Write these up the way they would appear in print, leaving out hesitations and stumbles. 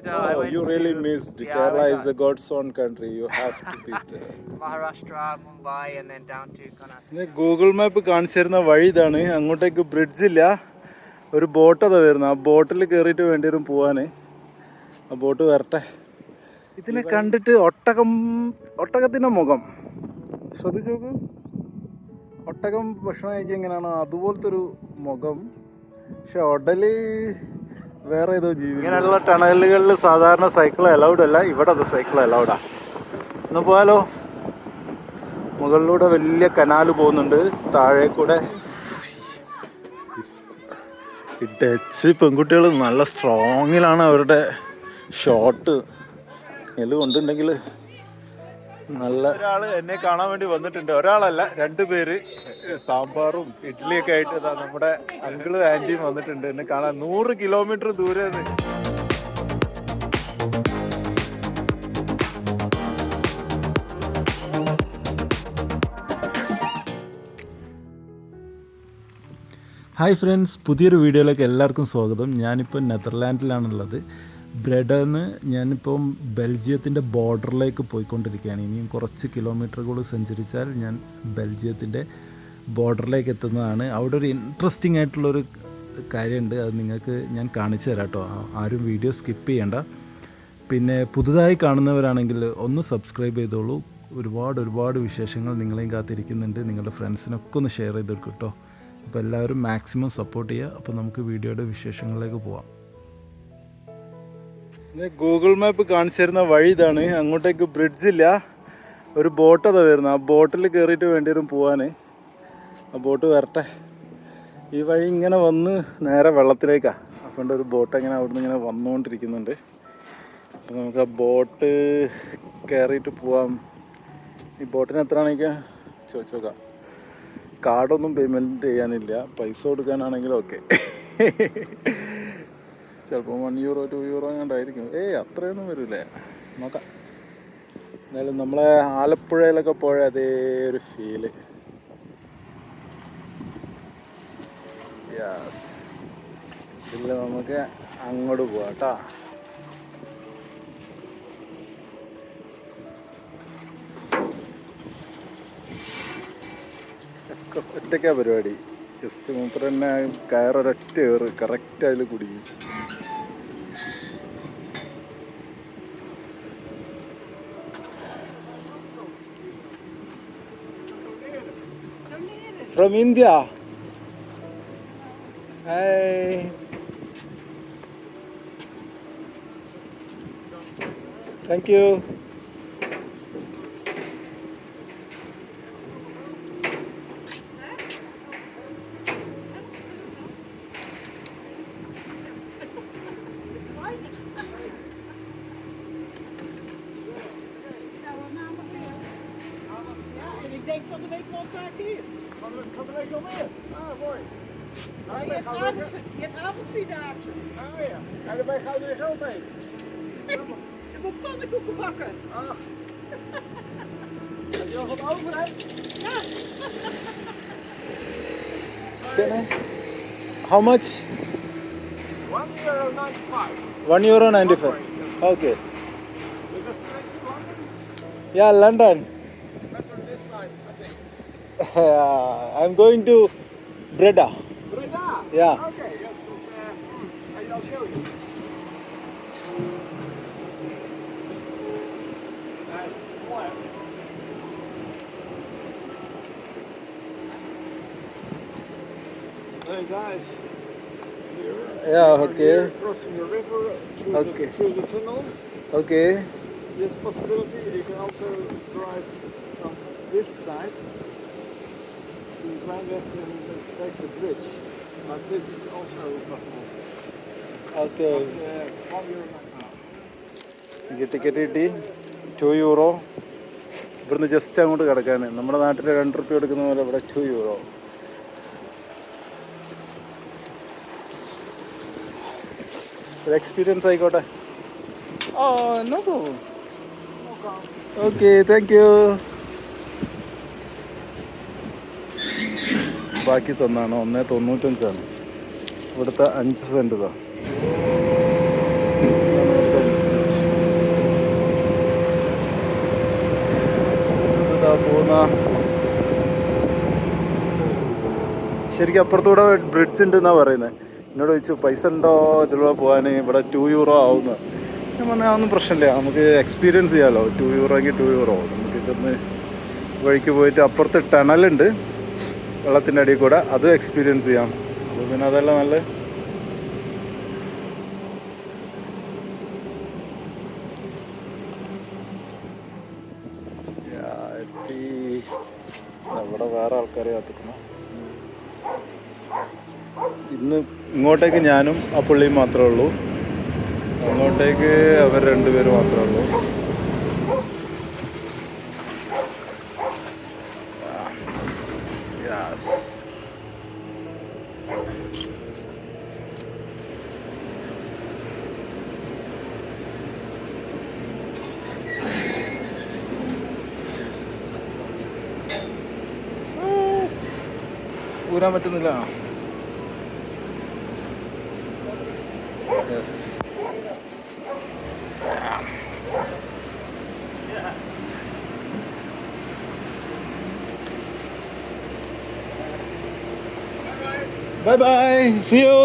Oh, you really missed. Kerala is the God's own country. You have to visit Maharashtra, Mumbai, and then down to Karnataka. Google map കാണിച്ചു തരുന്ന വഴി ഇതാണ്. അങ്ങോട്ടേക്ക് bridge ഇല്ല, ഒരു boat അതാ വരുന്നത്. ആ ബോട്ടിൽ കയറിയിട്ട് വേണ്ടി വരും പോവാൻ. ആ ബോട്ട് വരട്ടെ. ഇതിനെ കണ്ടിട്ട് ഒട്ടകത്തിൻ്റെ മുഖം ശ്രദ്ധിച്ചു നോക്കൂ. ഒട്ടകം ഭക്ഷണം കഴിക്കുക എങ്ങനെയാണോ അതുപോലത്തെ ഒരു മുഖം. പക്ഷെ ഉടല് വേറെ ഏതോ ജീവി. ഇങ്ങനെയുള്ള ടണലുകളിൽ സാധാരണ സൈക്കിൾ അലൗഡ് അല്ല, ഇവിടെ അത് സൈക്കിൾ അലൗഡാ. ഒന്ന് പോയാലോ? മുകളിലൂടെ വലിയ കനാല് പോകുന്നുണ്ട്, താഴെ കൂടെ. ഈ ഡച്ച് പെൺകുട്ടികൾ നല്ല സ്ട്രോങ്ങിലാണ് അവരുടെ ഷോട്ട്. എല്ലാം കൊണ്ടുണ്ടെങ്കിൽ നല്ല. ഒരാൾ എന്നെ കാണാൻ വേണ്ടി വന്നിട്ടുണ്ട്, ഒരാളല്ല 2 പേര്. സാമ്പാറും ഇഡ്ഡലിയൊക്കെ ആയിട്ട് നമ്മുടെ അങ്കിളും ആൻറ്റിയും വന്നിട്ടുണ്ട് എന്നെ കാണാൻ. 100 കിലോമീറ്റർ ദൂരെ. ഹായ് ഫ്രണ്ട്സ്, പുതിയൊരു വീഡിയോയിലേക്ക് എല്ലാവർക്കും സ്വാഗതം. ഞാനിപ്പോൾ നെതർലാൻഡിലാണുള്ളത്. ബ്രെഡന്ന് ഞാനിപ്പം ബെൽജിയത്തിൻ്റെ ബോർഡറിലേക്ക് പോയിക്കൊണ്ടിരിക്കുകയാണ്. ഇനിയും കുറച്ച് കിലോമീറ്ററുകൾ സഞ്ചരിച്ചാൽ ഞാൻ ബെൽജിയത്തിൻ്റെ ബോർഡറിലേക്ക് എത്തുന്നതാണ്. അവിടെ ഒരു ഇൻട്രസ്റ്റിംഗ് ആയിട്ടുള്ളൊരു കാര്യമുണ്ട്, അത് നിങ്ങൾക്ക് ഞാൻ കാണിച്ചു തരാം കേട്ടോ. ആരും വീഡിയോ സ്കിപ്പ് ചെയ്യണ്ട. പിന്നെ പുതുതായി കാണുന്നവരാണെങ്കിൽ ഒന്ന് സബ്സ്ക്രൈബ് ചെയ്തോളൂ. ഒരുപാട് വിശേഷങ്ങൾ നിങ്ങളെയും കാത്തിരിക്കുന്നുണ്ട്. നിങ്ങളുടെ ഫ്രണ്ട്സിനൊക്കെ ഒന്ന് ഷെയർ ചെയ്ത് കൊടുക്കും കേട്ടോ. അപ്പോൾ എല്ലാവരും മാക്സിമം സപ്പോർട്ട് ചെയ്യുക. അപ്പോൾ നമുക്ക് വീഡിയോയുടെ വിശേഷങ്ങളിലേക്ക് പോവാം. ഗൂഗിൾ മാപ്പ് കാണിച്ചു തരുന്ന വഴി ഇതാണ്. അങ്ങോട്ടേക്ക് ബ്രിഡ്ജ് ഇല്ല, ഒരു ബോട്ട് അതാ വരുന്നത്. ആ ബോട്ടിൽ കയറിയിട്ട് വേണ്ടി വരും പോവാൻ. ആ ബോട്ട് വരട്ടെ. ഈ വഴി ഇങ്ങനെ വന്ന് നേരെ വെള്ളത്തിലേക്കാണ്. അപ്പോൾ ഒരു ബോട്ട് ഇങ്ങനെ അവിടുന്ന് ഇങ്ങനെ വന്നുകൊണ്ടിരിക്കുന്നുണ്ട്. അപ്പോൾ നമുക്ക് ആ ബോട്ട് കയറിയിട്ട് പോവാം. ഈ ബോട്ടിന് എത്രയാണെനിക്ക് ചോദിച്ചു നോക്കാം. കാർഡൊന്നും പേയ്മെൻറ്റ് ചെയ്യാനില്ല, പൈസ കൊടുക്കാനാണെങ്കിൽ ഓക്കെ. ചിലപ്പോൾ €1 €2 കണ്ടായിരിക്കും. അത്രയൊന്നും വരില്ലേ, നോക്കാം. എന്നാലും നമ്മളെ ആലപ്പുഴയിലൊക്കെ പോയ അതേ ഒരു ഫീല്. യെസ്, ഇല്ല നമുക്ക് അങ്ങോട്ട് പോവാം കേട്ടോ. ഒറ്റയ്ക്കാ പരിപാടി. ജസ്റ്റ് മൂപ്പർ തന്നെ കയറൊരൊറ്റ ഏറ് കറക്റ്റ് അതിൽ കുടുങ്ങി. From India. Hi, thank you. Ik denk van de week wel een paar keer. Van de week al meer? Ah, mooi. Je hebt avondvierdaagse. Ah ja, en daarbij ga je weer geld heen. Je moet pannenkoeken bakken. Ach. Heb je nog wat over, hè? Ja. How much? €1.95. €1.95. Okay. The destination London? Yeah, London. Better this side, I think. I'm going to Breda. Breda? Yeah. Okay, yes. I'll show you. Hey guys. Yeah, okay. Here, crossing the river through the tunnel. Okay. This possibility, you can also drive on this side to Zwijndrecht and take the bridge. But this is also possible. Okay. But, €1.95. Ticket കിട്ടി. €2. ഇവിടുന്ന് just അങ്ങോട്ട് കിടക്കാൻ. നമ്മുടെ നാട്ടിൽ ₹2 എടുക്കുന്ന പോലെ ഇവിടെ €2. ഒരു എക്സ്പീരിയൻസ് ആയിക്കോട്ടെ. No problem. Okay, thank you. ബാക്കി തന്നാണ്. 1.95. ഇവിടുത്തെ 5 സെൻറ്റ് ഇതാ. ആ ശരിക്കും അപ്പുറത്തൂടെ ബ്രിഡ്ജ് ഉണ്ടെന്നാണ് പറയുന്നത്. എന്നോട് ചോദിച്ചു പൈസ ഉണ്ടോ ഇതിലൂടെ പോകാൻ, ഇവിടെ €2 ആവുന്നു. ഞാൻ പറഞ്ഞാൽ അതൊന്നും പ്രശ്നമില്ല, നമുക്ക് എക്സ്പീരിയൻസ് ചെയ്യാമല്ലോ. €2 എങ്കിൽ €2 നമുക്ക് ഇതൊന്ന് വഴിക്ക് പോയിട്ട് അപ്പുറത്ത് ടണലുണ്ട് വെള്ളത്തിൻ്റെ അടിയിൽ കൂടെ, അതും എക്സ്പീരിയൻസ് ചെയ്യാം. അപ്പോൾ പിന്നെ അതെല്ലാം നല്ല എത്തി. അവിടെ വേറെ ആൾക്കാരെ കാത്തിക്കണം. ഇന്ന് ഇങ്ങോട്ടേക്ക് ഞാനും ആ പുള്ളിയും മാത്രമേ ഉള്ളൂ, അങ്ങോട്ടേക്ക് അവർ രണ്ടുപേരും മാത്രമേ ഉള്ളൂ. ഊരാൻ പറ്റുന്നില്ല. Bye bye. See you.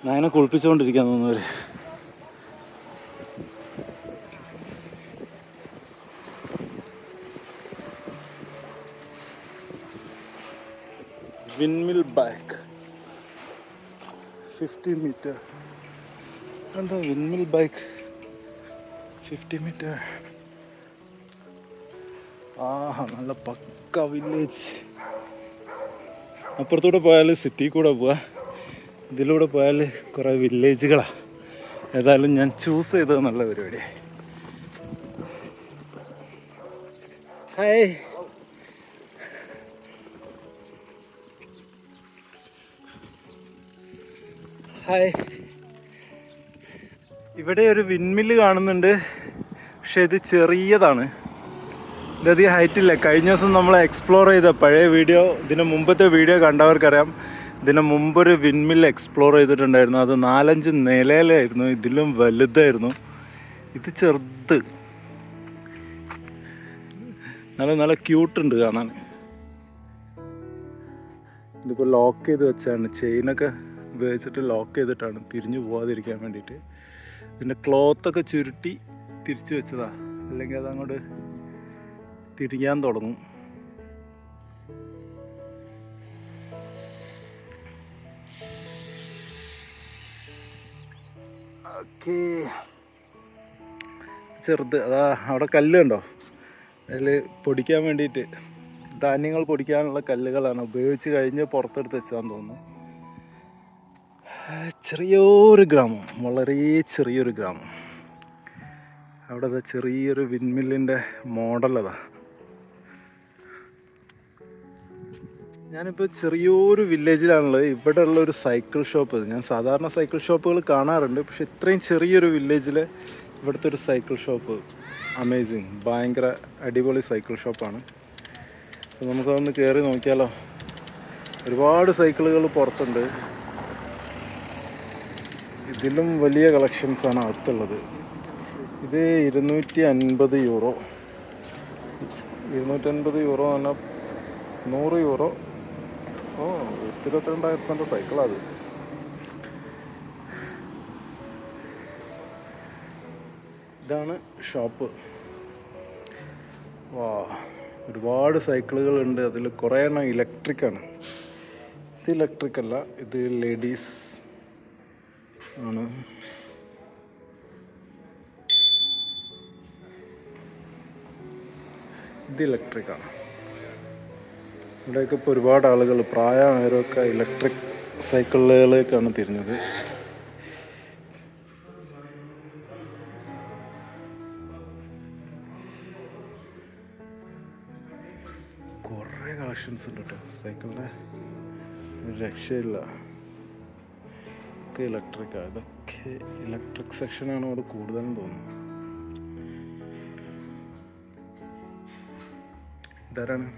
ഞാനെ കുളിപ്പിച്ചുകൊണ്ടിരിക്കാൻ തോന്നുന്നവര്. വിൻമിൽ ബാക്ക് 50 മീറ്റർ. എന്താ വിൻമിൽ ബൈക്ക് 50 മീറ്റർ? നല്ല പക്ക വില്ലേജ്. അപ്പുറത്തൂടെ പോയാൽ സിറ്റി കൂടെ പോവാ, ഇതിലൂടെ പോയാൽ കുറേ വില്ലേജുകളാണ്. ഏതായാലും ഞാൻ ചൂസ് ചെയ്തത് നല്ല പരിപാടി. ഹായ്. ഹായ്. ഇവിടെ ഒരു വിൻമില്ല് കാണുന്നുണ്ട്, പക്ഷെ ഇത് ചെറിയതാണ്, ഇതധികം ഹൈറ്റില്ല. കഴിഞ്ഞ ദിവസം നമ്മൾ എക്സ്പ്ലോർ ചെയ്ത പഴയ വീഡിയോ, ഇതിന് മുമ്പത്തെ വീഡിയോ കണ്ടവർക്കറിയാം, ഇതിന് മുമ്പൊരു വിൻമില്ല് എക്സ്പ്ലോർ ചെയ്തിട്ടുണ്ടായിരുന്നു. അത് 4-5 നിലയിലായിരുന്നു, ഇതിലും വലുതായിരുന്നു. ഇത് ചെറുത്, നല്ല ക്യൂട്ടുണ്ട് കാണാൻ. ഇതിപ്പോൾ ലോക്ക് ചെയ്ത് വെച്ചാണ്, ചെയിനൊക്കെ ഉപയോഗിച്ചിട്ട് ലോക്ക് ചെയ്തിട്ടാണ്, തിരിഞ്ഞു പോകാതിരിക്കാൻ വേണ്ടിയിട്ട്. ഇതിൻ്റെ ക്ലോത്തൊക്കെ ചുരുട്ടി തിരിച്ചു വെച്ചതാ, അല്ലെങ്കിൽ അതങ്ങോട്ട് തിരിയാൻ തുടങ്ങും. ഓക്കേ, ചെറുത്. അതാ അവിടെ കല്ല് കണ്ടോ, അതിൽ പൊടിക്കാൻ വേണ്ടിയിട്ട്, ധാന്യങ്ങൾ പൊടിക്കാനുള്ള കല്ലുകളാണ്. ഉപയോഗിച്ച് കഴിഞ്ഞ് പുറത്തെടുത്ത് വെച്ചാന്ന് തോന്നുന്നു. ചെറിയൊരു ഗ്രാമം, വളരെ ചെറിയൊരു ഗ്രാമം. അവിടെ ചെറിയൊരു വിൻമില്ലിൻ്റെ മോഡൽ അതാ. ഞാനിപ്പോൾ ചെറിയൊരു വില്ലേജിലാണുള്ളത്. ഇവിടെ ഉള്ള ഒരു സൈക്കിൾ ഷോപ്പ്, ഞാൻ സാധാരണ സൈക്കിൾ ഷോപ്പുകൾ കാണാറുണ്ട്, പക്ഷെ ഇത്രയും ചെറിയൊരു വില്ലേജിൽ ഇവിടുത്തെ ഒരു സൈക്കിൾ ഷോപ്പ് അമേസിങ്, ഭയങ്കര അടിപൊളി സൈക്കിൾ ഷോപ്പാണ്. അപ്പോൾ നമുക്കതൊന്ന് കയറി നോക്കിയാലോ. ഒരുപാട് സൈക്കിളുകൾ പുറത്തുണ്ട്, ഇതിലും വലിയ കളക്ഷൻസാണ് അകത്തുള്ളത്. ഇത് €250. €250 പറഞ്ഞാൽ €100. ഓ, 22,000 സൈക്കിളാണ് അത്. ഇതാണ് ഷോപ്പ്. വാ, ഒരുപാട് സൈക്കിളുകളുണ്ട്. അതിൽ കുറേ എണ്ണം ഇലക്ട്രിക്കാണ്. ഇത് ഇലക്ട്രിക് അല്ല, ഇത് ലേഡീസ് ആണ്. ഇത് ഇലക്ട്രിക്കാണ്. ഇവിടെയൊക്കെ ഇപ്പോൾ ഒരുപാട് ആളുകൾ, പ്രായമായവരൊക്കെ ഇലക്ട്രിക് സൈക്കിളുകളിലേക്കാണ് തിരിഞ്ഞത്. കുറേ കളക്ഷൻസ് ഉണ്ട് കേട്ടോ സൈക്കിളിൻ്റെ, ഒരു രക്ഷയില്ല. ഒക്കെ ഇലക്ട്രിക്കാണ്. ഇതൊക്കെ ഇലക്ട്രിക് സെക്ഷനാണ് അവിടെ കൂടുതലും തോന്നുന്നു. ഇതാരാണ്?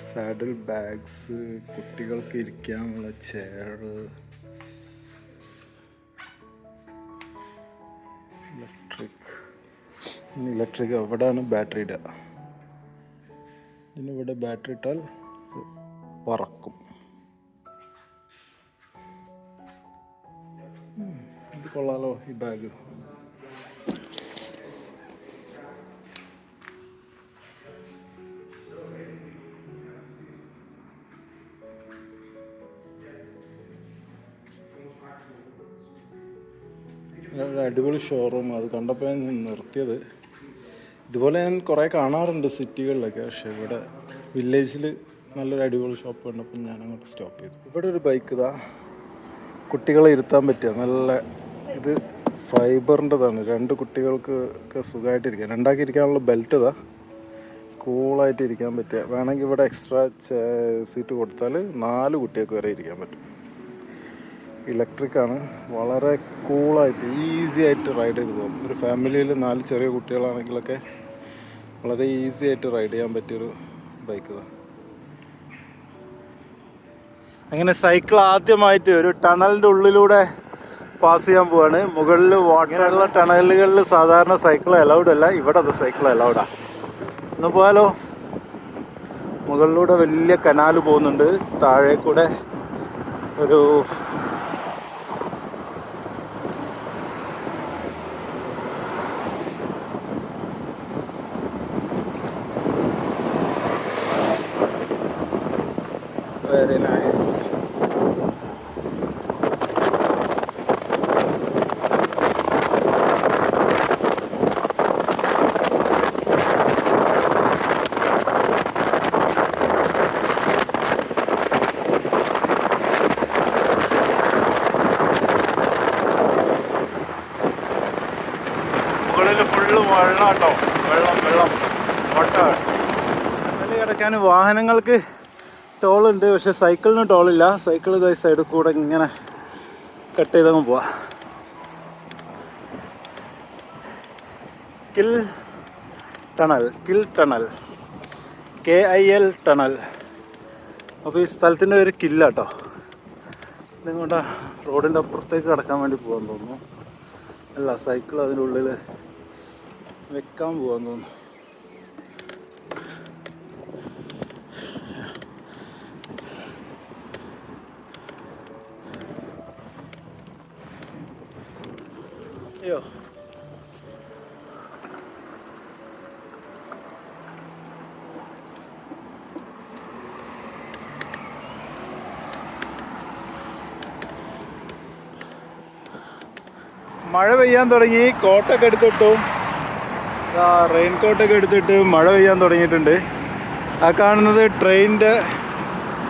സാഡിൽ ബാഗ്സ്, കുട്ടികൾക്ക് ഇരിക്കാനുള്ള ചെയർ, ഇലക്ട്രിക് എവിടെയാണ് ബാറ്ററി ഇടുക. ഇതിനിവിടെ ബാറ്ററി ഇട്ടാൽ പറക്കും. ഇത് കൊള്ളാലോ ഈ ബാഗ്. ഒരു അടിപൊളി ഷോറൂം. അത് കണ്ടപ്പോൾ ഞാൻ നിർത്തിയത്. ഇതുപോലെ ഞാൻ കുറേ കാണാറുണ്ട് സിറ്റികളിലൊക്കെ, പക്ഷേ ഇവിടെ വില്ലേജിൽ നല്ലൊരു അടിപൊളി ഷോപ്പ് കണ്ടപ്പോൾ ഞാൻ അങ്ങോട്ട് സ്റ്റോപ്പ് ചെയ്തു. ഇവിടെ ഒരു ബൈക്ക് ഇതാ, കുട്ടികളെ ഇരുത്താൻ പറ്റിയ നല്ല, ഇത് ഫൈബറിൻ്റെതാണ്. 2 കുട്ടികൾക്ക് ഒക്കെ സുഖമായിട്ടിരിക്കാം. 2 ഇരിക്കാനുള്ള ബെൽറ്റ് ഇതാ, കൂളായിട്ട് ഇരിക്കാൻ പറ്റിയ. വേണമെങ്കിൽ ഇവിടെ എക്സ്ട്രാ സീറ്റ് കൊടുത്താൽ 4 കുട്ടികൾക്ക് വരെ ഇരിക്കാൻ പറ്റും. ഇലക്ട്രിക്കാണ്. വളരെ കൂളായിട്ട് ഈസി ആയിട്ട് റൈഡ് ചെയ്ത് പോകും. ഒരു ഫാമിലിയിൽ 4 ചെറിയ കുട്ടികളാണെങ്കിലൊക്കെ വളരെ ഈസി ആയിട്ട് റൈഡ് ചെയ്യാൻ പറ്റിയൊരു ബൈക്ക് ഇതാണ്. അങ്ങനെ സൈക്കിൾ ആദ്യമായിട്ട് ഒരു ടണലിൻ്റെ ഉള്ളിലൂടെ പാസ് ചെയ്യാൻ പോവാണ്. മുകളിൽ വാട്ടറുള്ള ടണലുകളിൽ സാധാരണ സൈക്കിൾ അലൗഡ് അല്ല, ഇവിടെ അത് സൈക്കിൾ അലൗഡാ. ഒന്ന് പോയാലോ? മുകളിലൂടെ വലിയ കനാല് പോകുന്നുണ്ട്, താഴെ കൂടെ ഒരു very nice. മുകളിൽ ഫുള്ള് വെള്ളം കേട്ടോ, വെള്ളം വാട്ടർ. അതിൽ കിടക്കാൻ വാഹനങ്ങൾക്ക് ടോളുണ്ട്, പക്ഷെ സൈക്കിളിന് ടോളില്ല. സൈക്കിൾ ഇതായി സൈഡിൽ കൂടെ ഇങ്ങനെ കട്ട് ചെയ്തങ്ങ് പോവാ. Kill tunnel KIL tunnel. അപ്പോൾ ഈ സ്ഥലത്തിൻ്റെ ഒരു കില്ലാട്ടോ. ഇതുകൊണ്ട് റോഡിൻ്റെ അപ്പുറത്തേക്ക് കടക്കാൻ വേണ്ടി പോകാൻ തോന്നുന്നു. അല്ല, സൈക്കിൾ അതിൻ്റെ ഉള്ളിൽ വെക്കാൻ പോകാൻ തോന്നുന്നു. അയ്യോ, മഴ പെയ്യാൻ തുടങ്ങി. കോട്ടൊക്കെ എടുത്തിട്ടു, റെയിൻ കോട്ടൊക്കെ എടുത്തിട്ട് മഴ പെയ്യാൻ തുടങ്ങിയിട്ടുണ്ട്. ആ കാണുന്നത് ട്രെയിനിൻ്റെ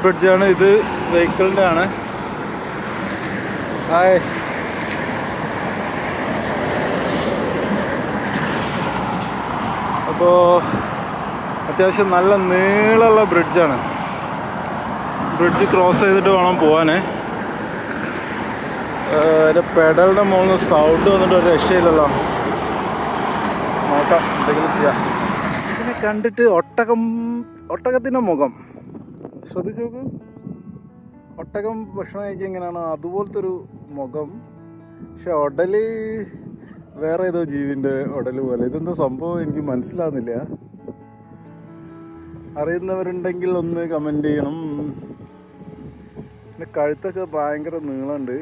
ബ്രിഡ്ജാണ്, ഇത് വെഹിക്കിളിൻ്റെ ആണ്. ഹായ്. അപ്പോൾ അത്യാവശ്യം നല്ല നീളമുള്ള ബ്രിഡ്ജാണ്. ബ്രിഡ്ജ് ക്രോസ് ചെയ്തിട്ട് വേണം പോകാൻ. അതിൻ്റെ പെഡലിൻ്റെ മുകളിൽ സൗണ്ട് വന്നിട്ട് ഒരു രക്ഷയില്ലല്ലോ. നോക്കാം, എന്തെങ്കിലും ചെയ്യാം. ഇതിനെ കണ്ടിട്ട് ഒട്ടകത്തിൻ്റെ മുഖം ശ്രദ്ധിച്ചു നോക്ക്. ഒട്ടകം ഭക്ഷണം കഴിക്കുക എങ്ങനെയാണ് അതുപോലത്തെ ഒരു മുഖം. പക്ഷെ ഉടല് വേറെ ഏതോ ജീവിൻ്റെ ഉടല് പോലെ. ഇതെന്താ സംഭവം എനിക്ക് മനസ്സിലാവുന്നില്ല. അറിയുന്നവരുണ്ടെങ്കിൽ ഒന്ന് കമൻറ്റ് ചെയ്യണം. പിന്നെ കഴുത്തൊക്കെ ഭയങ്കര നീളമുണ്ട്.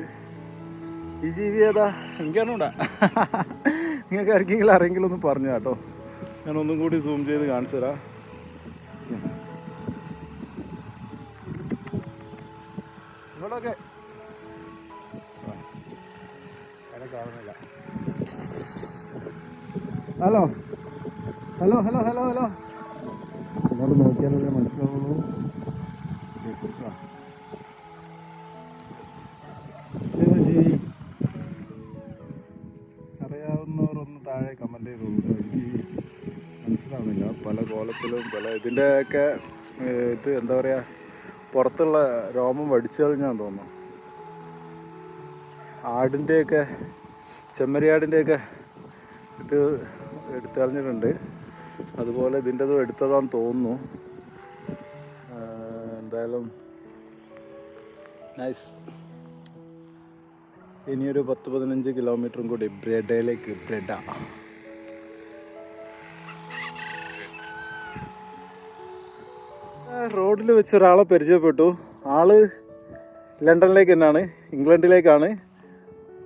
ഈ ജീവി ഏതാ എനിക്കറിഞ്ഞൂടാ. നിങ്ങൾക്ക് ആർക്കെങ്കിലും ആരെങ്കിലും ഒന്ന് പറഞ്ഞു കേട്ടോ. ഞാനൊന്നും കൂടി സൂം ചെയ്ത് കാണിച്ചു തരാം. ഇവിടെയൊക്കെ കാണുന്നില്ല. Hello hello hello hello hello ഇങ്ങോട്ട് നോക്കിയാലല്ലേ മനസ്സിലാവുള്ളൂ. ജീവി അറിയാവുന്നവരൊന്ന് താഴെ കമൻറ്റ് ചെയ്തോളൂ. എനിക്ക് മനസ്സിലാവുന്നില്ല. പല കോലത്തിലും പല ഇതിൻ്റെയൊക്കെ ഇത് എന്താ പറയുക, പുറത്തുള്ള രോമം വടിച്ചു കളഞ്ഞാന്ന് തോന്നുന്നു. ആടിൻ്റെയൊക്കെ ചെമ്മരിയാടിൻ്റെയൊക്കെ ഇത് എടുത്തു കളഞ്ഞിട്ടുണ്ട്. അതുപോലെ ഇതിൻ്റെതും എടുത്തതാന്ന് തോന്നുന്നു. എന്തായാലും നൈസ്. ഇനിയൊരു 10-15 കിലോമീറ്ററും കൂടി ബ്രെഡയിലേക്ക്. ബ്രെഡ റോഡിൽ വെച്ച് ഒരാളെ പരിചയപ്പെട്ടു. ആള് ലണ്ടനിലേക്ക് തന്നെയാണ്, ഇംഗ്ലണ്ടിലേക്കാണ്.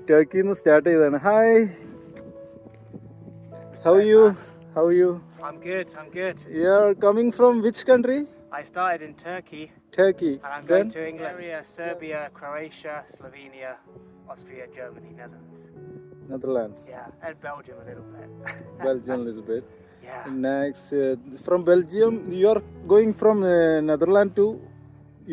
ടർക്കിയിൽ നിന്ന് സ്റ്റാർട്ട് ചെയ്തതാണ്. Hi, how you? I'm good, I'm good. You are coming from which country? I started in Turkey Turkey. and I'm Then going to England. Serbia, Croatia, Slovenia, Austria, Germany, Netherlands. Netherlands. Yeah, and Belgium a little bit. Belgium a little bit. Yeah. Next, from Belgium, you are going from Netherlands to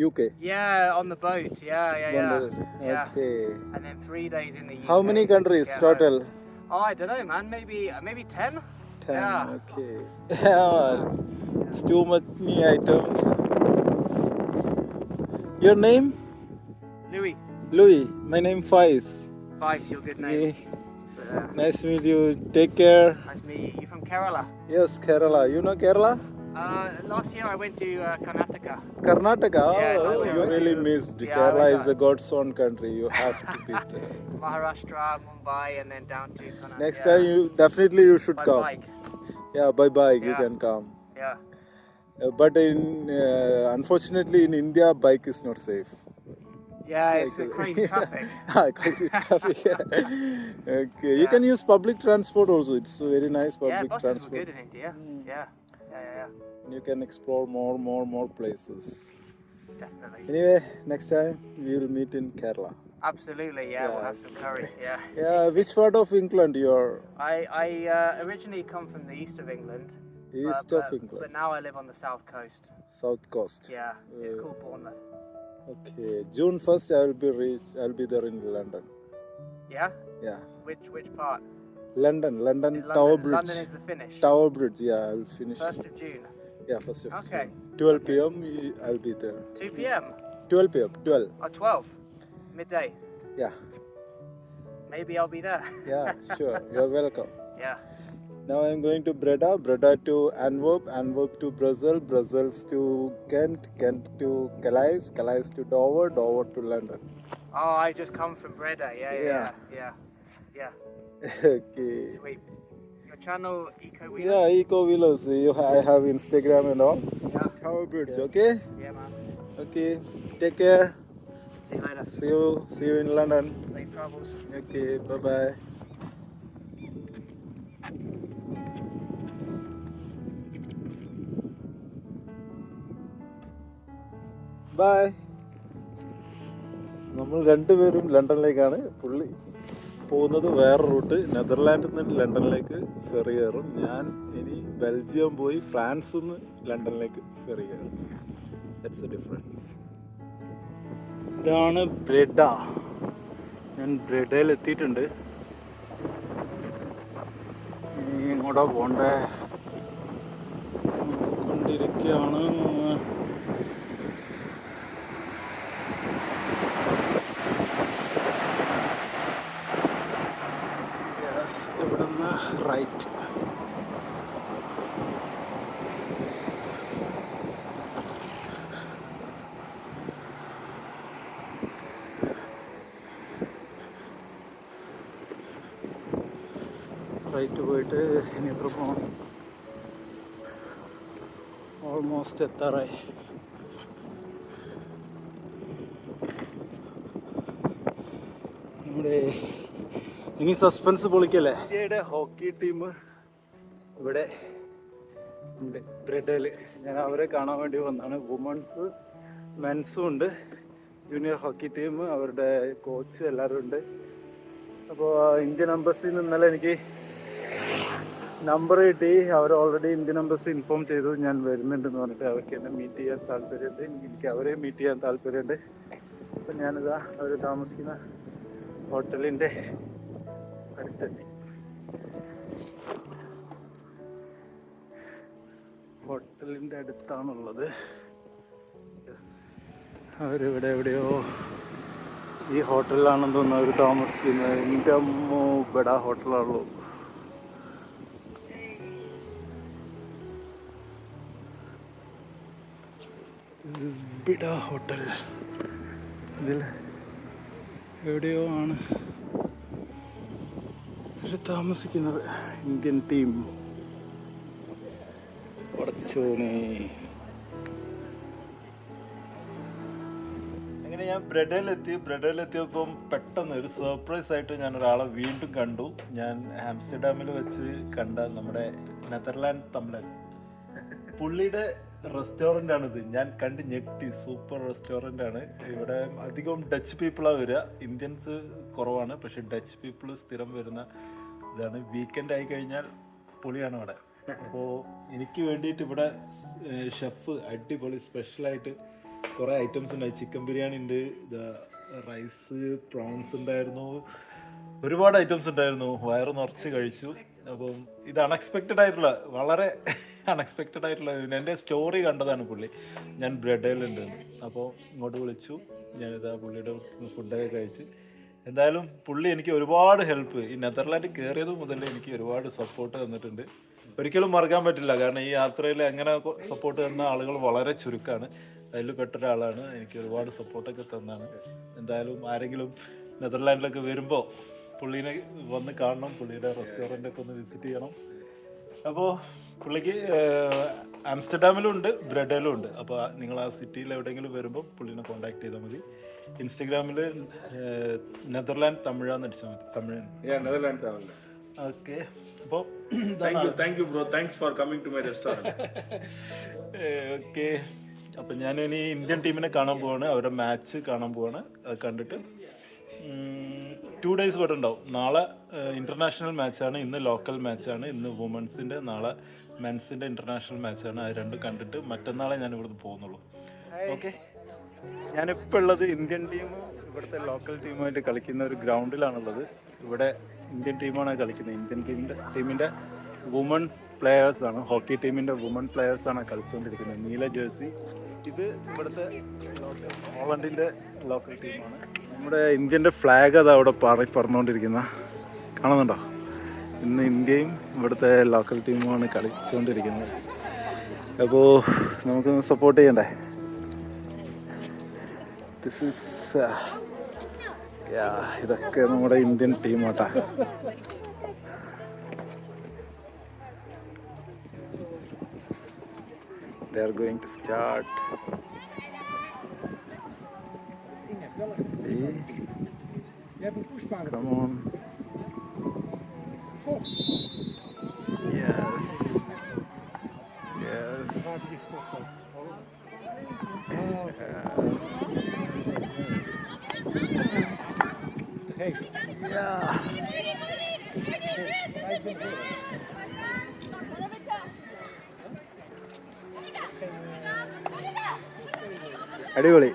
UK. Yeah, on the boat. Yeah. Yeah. Okay. And then 3 days in the UK. How many to countries get total? home. Oh, I don't know, man. Maybe 10. 10. Yeah. Okay. It's too many items. Your name? Louis, Louis. My name Faiz. Vice, your good name. Yeah. But, Nice to meet you. Take care. nice to meet you. You from Kerala? Yes, Kerala. You know Kerala? Last year I went to Karnataka. Karnataka. Yeah, Oh, no, you yeah. really missed. Yeah, Kerala I is the God's own country. You have to visit. Maharashtra, Mumbai, and then down to Karnataka. Next time, you should by come. bike. Yeah, by bike you Yeah. can come. Yeah. But unfortunately in India, bike is not safe. Yeah, it's a Cycle. crazy traffic. Crazy traffic. Okay, you can use public transport also. It's a very nice Yeah, public buses were transport. good in India. Yeah. You can explore more places. Definitely. Anyway, next time we will meet in Kerala. Absolutely. Yeah, we'll Yeah. have some curry. Yeah. Yeah, which part of England you are? I originally come from the east of England. East but, of but England, now I live on the south coast. South Coast. Yeah, it's called Bournemouth. Okay, June 1st I'll be there in London. Yeah. Yeah, Which part? London In Tower Bridge. London is the finish. Tower Bridge, yeah, I'll finish. 1st of June. Yeah, 1st of Okay. June. 12 p.m. I'll be there. 2 p.m. 12 p.m. 12. or 12 midday. Yeah, Maybe I'll be there. yeah, sure. You're welcome. Yeah. Now I'm going to Breda to Antwerp to Brussels to Kent to Calais to Dover to London. Oh, I just come from Breda. Yeah. Okay. Sweet. Your channel, Eco Wheels? Yeah, Eco Wheels. I have Instagram and all. Yeah. Tower Bridge, okay? Yeah, man. Okay. Take care. See you later. See you in London. Safe travels. Okay, bye. Bye. നമ്മൾ രണ്ടുപേരും ലണ്ടനിലേക്കാണ്. പുള്ളി പോകുന്നത് വേറെ root, നെതർലാൻഡിൽ നിന്ന് ലണ്ടനിലേക്ക് ferry കയറും. ഞാൻ ഇനി Belgium പോയി ഫ്രാൻസിൽ നിന്ന് ലണ്ടനിലേക്ക് ഫെറി കയറും. That's A difference. ഇതാണ് ബ്രെഡ. ഞാൻ ബ്രെഡയിൽ എത്തിയിട്ടുണ്ട്. ഇനി ഇങ്ങോട്ടാ പോണ്ടേ കൊണ്ടിരിക്കുകയാണ്. ഇവിടുന്ന് റൈറ്റ്. റൈറ്റ് പോയിട്ട് ഇനി എത്ര പോകണം? ഓൾമോസ്റ്റ് എത്താറായി. നമ്മുടെ ഇനി സസ്പെൻസ് പൊളിക്കല്ലേ. ഇന്ത്യയുടെ ഹോക്കി ടീം ഇവിടെ ഉണ്ട് ബ്രെഡയിൽ. ഞാൻ അവരെ കാണാൻ വേണ്ടി വന്നതാണ്. വുമൺസ് മെൻസും ഉണ്ട്. ജൂനിയർ ഹോക്കി ടീം, അവരുടെ കോച്ച് എല്ലാവരും ഉണ്ട്. അപ്പോൾ ഇന്ത്യൻ എംബസിയിൽ നിന്ന് ഇന്നലെ എനിക്ക് നമ്പർ കിട്ടി. അവർ ഓൾറെഡി ഇന്ത്യൻ എംബസി ഇൻഫോം ചെയ്തു ഞാൻ വരുന്നുണ്ടെന്ന് പറഞ്ഞിട്ട്. അവർക്ക് എന്നെ മീറ്റ് ചെയ്യാൻ താല്പര്യമുണ്ട്, എനിക്ക് അവരെ മീറ്റ് ചെയ്യാൻ താല്പര്യമുണ്ട്. അപ്പം ഞാനിതാ അവർ താമസിക്കുന്ന ഹോട്ടലിൻ്റെ അടുത്തെത്തി. ഹോട്ടലിൻ്റെ അടുത്താണുള്ളത്. അവരിവിടെ എവിടെയോ ഈ ഹോട്ടലിലാണെന്ന് തോന്നുന്നു അവർ താമസിക്കുന്നത്. എൻ്റെ അമ്മോ, ഇവിടെ ഹോട്ടലാണല്ലോ. ബിഡ ഹോട്ടൽ. ഇതിൽ എവിടെയോ ആണ് ഇവർ താമസിക്കുന്നത്. Indian team. പടച്ചോനെ. അങ്ങനെ ഞാൻ ബ്രെഡയിലെത്തിയപ്പം പെട്ടെന്ന് ഒരു സർപ്രൈസ് ആയിട്ട് ഞാൻ ഒരാളെ വീണ്ടും കണ്ടു. ഞാൻ ആംസ്റ്റർഡാമിൽ വെച്ച് കണ്ട നമ്മുടെ നെതർലാൻഡ് തമിഴൻ പുള്ളിയുടെ റെസ്റ്റോറൻ്റ് ആണിത്. ഞാൻ കണ്ട് ഞെട്ടി. സൂപ്പർ റെസ്റ്റോറൻ്റ് ആണ്. ഇവിടെ അധികം ഡച്ച് പീപ്പിളാണ് വരിക, ഇന്ത്യൻസ് കുറവാണ്. പക്ഷെ ഡച്ച് പീപ്പിൾ സ്ഥിരം വരുന്ന ഇതാണ്. വീക്കെൻഡ് ആയി കഴിഞ്ഞാൽ പൊളിയാണ് അവിടെ. അപ്പോൾ എനിക്ക് വേണ്ടിയിട്ട് ഇവിടെ ഷെഫ് അടിപൊളി സ്പെഷ്യലായിട്ട് കുറേ ഐറ്റംസ് ഉണ്ടായി. ചിക്കൻ ബിരിയാണി ഉണ്ട്, റൈസ്, പ്രോൺസ് ഉണ്ടായിരുന്നു, ഒരുപാട് ഐറ്റംസ് ഉണ്ടായിരുന്നു. വയറ് നിറച്ച് കഴിച്ചു. അപ്പം ഇത് അൺഎക്സ്പെക്റ്റഡ് ആയിട്ടുള്ള, വളരെ അൺഎക്സ്പെക്റ്റഡ് ആയിട്ടുള്ള, എൻ്റെ സ്റ്റോറി കണ്ടതാണ് പുള്ളി. ഞാൻ ബ്രെഡയിലുണ്ട്, അപ്പോൾ ഇങ്ങോട്ട് വിളിച്ചു. ഞാനിതാ പുള്ളിയുടെ ഫുഡൊക്കെ കഴിച്ച്. എന്തായാലും പുള്ളി എനിക്ക് ഒരുപാട് ഹെൽപ്പ്, ഈ നെതർലാൻഡ് കയറിയത് മുതൽ എനിക്ക് ഒരുപാട് സപ്പോർട്ട് തന്നിട്ടുണ്ട്. ഒരിക്കലും മറക്കാൻ പറ്റില്ല. കാരണം ഈ യാത്രയിൽ അങ്ങനെ സപ്പോർട്ട് തന്ന ആളുകൾ വളരെ ചുരുക്കമാണ്. അതിൽ പെട്ടൊരാളാണ്. എനിക്ക് ഒരുപാട് സപ്പോർട്ടൊക്കെ തന്നാണ്. എന്തായാലും ആരെങ്കിലും നെതർലാൻഡിലൊക്കെ വരുമ്പോൾ പുള്ളീനെ വന്ന് കാണണം, പുള്ളിയുടെ റെസ്റ്റോറൻ്റൊക്കെ ഒന്ന് വിസിറ്റ് ചെയ്യണം. അപ്പോൾ പുള്ളിക്ക് ആംസ്റ്റർഡാമിലും ഉണ്ട്, ബ്രെഡയിലും ഉണ്ട്. അപ്പോൾ നിങ്ങൾ ആ സിറ്റിയിൽ എവിടെയെങ്കിലും വരുമ്പോൾ പുള്ളീനെ കോൺടാക്ട് ചെയ്താൽ മതി. ഇൻസ്റ്റഗ്രാമിൽ നെതർലാൻഡ് തമിഴാന്ന് അടിച്ചാൽ മതി. തമിഴൻ. നെതർലാൻഡ് തമിഴ്. ഓക്കെ. അപ്പോൾ thank you bro, thanks for coming to my restaurant. Okay. അപ്പം ഞാനിനി ഇന്ത്യൻ ടീമിനെ കാണാൻ പോവാണ്, അവരുടെ മാച്ച് കാണാൻ പോവാണ്. അത് കണ്ടിട്ട് 2 days ഇവിടെ ഉണ്ടാവും. നാളെ ഇൻ്റർനാഷണൽ മാച്ചാണ്, ഇന്ന് ലോക്കൽ മാച്ചാണ്. ഇന്ന് വുമൻസിൻ്റെ, നാളെ മെൻസിൻ്റെ ഇൻ്റർനാഷണൽ മാച്ചാണ്. അത് രണ്ടും കണ്ടിട്ട് മറ്റന്നാളെ ഞാൻ ഇവിടുന്ന് പോകുന്നുള്ളൂ. ഓക്കെ. ഞാനിപ്പോൾ ഉള്ളത് ഇന്ത്യൻ ടീം ഇവിടുത്തെ ലോക്കൽ ടീമായിട്ട് കളിക്കുന്ന ഒരു ഗ്രൗണ്ടിലാണുള്ളത്. ഇവിടെ ഇന്ത്യൻ ടീമാണ് കളിക്കുന്നത്. ഇന്ത്യൻ ടീമിൻ്റെ വുമൻസ് പ്ലെയേഴ്സാണ്, ഹോക്കി ടീമിൻ്റെ വുമൺ പ്ലെയേഴ്സാണ് കളിച്ചുകൊണ്ടിരിക്കുന്നത്. നീല ജേഴ്സി. ഇത് ഇവിടുത്തെ ഹോളണ്ടിൻ്റെ ലോക്കൽ ടീമാണ്. നമ്മുടെ ഇന്ത്യൻ്റെ ഫ്ലാഗ് അത് അവിടെ പറന്നുകൊണ്ടിരിക്കുന്ന കാണുന്നുണ്ടോ? ഇന്ന് ഇന്ത്യയും ഇവിടുത്തെ ലോക്കൽ ടീമുമാണ് കളിച്ചുകൊണ്ടിരിക്കുന്നത്. അപ്പോൾ നമുക്കൊന്ന് സപ്പോർട്ട് ചെയ്യണ്ടേ? ദിസ് ഈസ് ഇതൊക്കെ നമ്മുടെ Indian ടീമാട്ടാ. They are going to start. Come on. Yes. Yes. Hey. Yeah. അടിപൊളി.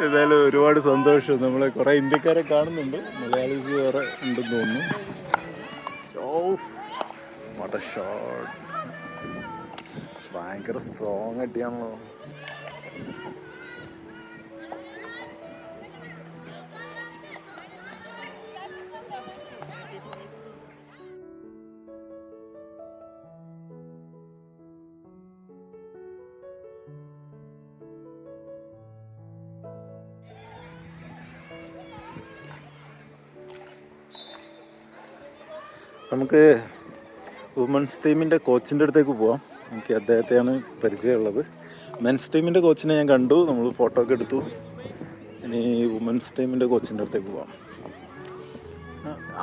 എന്തായാലും ഒരുപാട് സന്തോഷം. നമ്മളെ കുറേ ഇന്ത്യക്കാരെ കാണുന്നുണ്ട്, മലയാളീസ് വേറെ ഉണ്ടെന്ന് തോന്നുന്നു. Oh what a shot. ഭയങ്കര സ്ട്രോങ് അടിയാണല്ലോ. നമുക്ക് വുമൻസ് ടീമിൻ്റെ കോച്ചിൻ്റെ അടുത്തേക്ക് പോവാം. എനിക്ക് അദ്ദേഹത്തെയാണ് പരിചയമുള്ളത്. മെൻസ് ടീമിൻ്റെ കോച്ചിനെ ഞാൻ കണ്ടു, നമ്മൾ ഫോട്ടോ ഒക്കെ എടുത്തു. ഇനി വുമൻസ് ടീമിൻ്റെ കോച്ചിൻ്റെ അടുത്തേക്ക് പോവാം.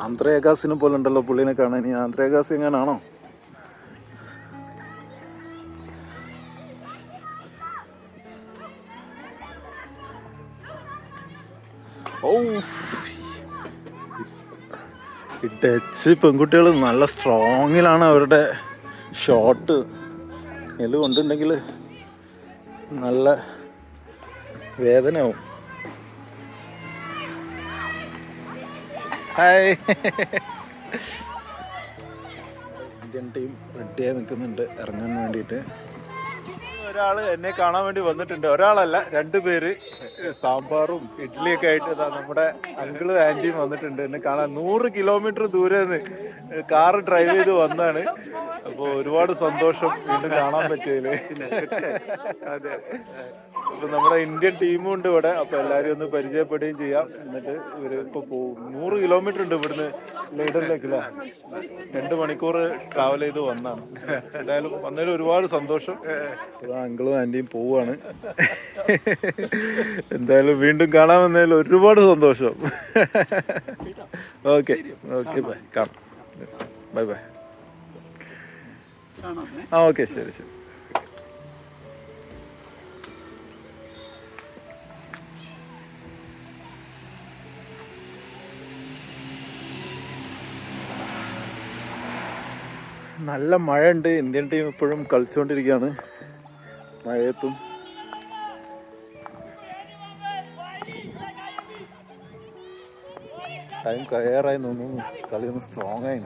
ആന്ധ്ര അഗാസിനെ പോലെ ഉണ്ടല്ലോ പുള്ളിനെ കാണാൻ. ഇനി ആന്ധ്ര അഗാസി എങ്ങനെയാണോ? ഓ, ഈ ഡച്ച് പെൺകുട്ടികൾ നല്ല സ്ട്രോങ്ങിലാണ് അവരുടെ ഷോട്ട്. ഇതിൽ കൊണ്ടുണ്ടെങ്കിൽ നല്ല വേദനയാവും. ഹായ്. ഇന്ത്യൻ ടീം റെഡിയായി നിൽക്കുന്നുണ്ട് ഇറങ്ങാൻ വേണ്ടിയിട്ട്. ഒരാൾ എന്നെ കാണാൻ വേണ്ടി വന്നിട്ടുണ്ട്. ഒരാളല്ല, 2 പേര്. സാമ്പാറും ഇഡ്ഡലിയൊക്കെ ആയിട്ട് ഇതാ നമ്മുടെ അങ്കിളും ആന്റിയും വന്നിട്ടുണ്ട് എന്നെ കാണാൻ. 100 കിലോമീറ്റർ ദൂരെ നിന്ന് കാറ് ഡ്രൈവ് ചെയ്ത് വന്നാണ്. അപ്പോൾ ഒരുപാട് സന്തോഷം വീണ്ടും കാണാൻ പറ്റിയതില്. അപ്പൊ നമ്മുടെ ഇന്ത്യൻ ടീമും ഉണ്ട് ഇവിടെ. അപ്പൊ എല്ലാരും ഒന്ന് പരിചയപ്പെടുകയും ചെയ്യാം. എന്നിട്ട് ഇവര് ഇപ്പൊ പോകും. 100 കിലോമീറ്റർ ഉണ്ട് ഇവിടുന്ന് ലീഡറിലേക്ക് അല്ലേ. 2 മണിക്കൂർ ട്രാവൽ ചെയ്ത് വന്നാണ്. എന്തായാലും വന്നതിൽ ഒരുപാട് സന്തോഷം. അങ്കിളും ആന്റിയും പോവാണ്. എന്തായാലും വീണ്ടും കാണാൻ വന്നതിൽ ഒരുപാട് സന്തോഷം. Okay okay bye. കാണാം. Bye bye. ആ ഓക്കെ ശരി ശരി. നല്ല മഴയുണ്ട്. ഇന്ത്യൻ ടീം ഇപ്പോഴും കളിച്ചുകൊണ്ടിരിക്കുകയാണ് മഴയത്തും. ടൈം കയറായി തോന്നുന്നു. കളി ഒന്ന് സ്ട്രോങ് ആയി.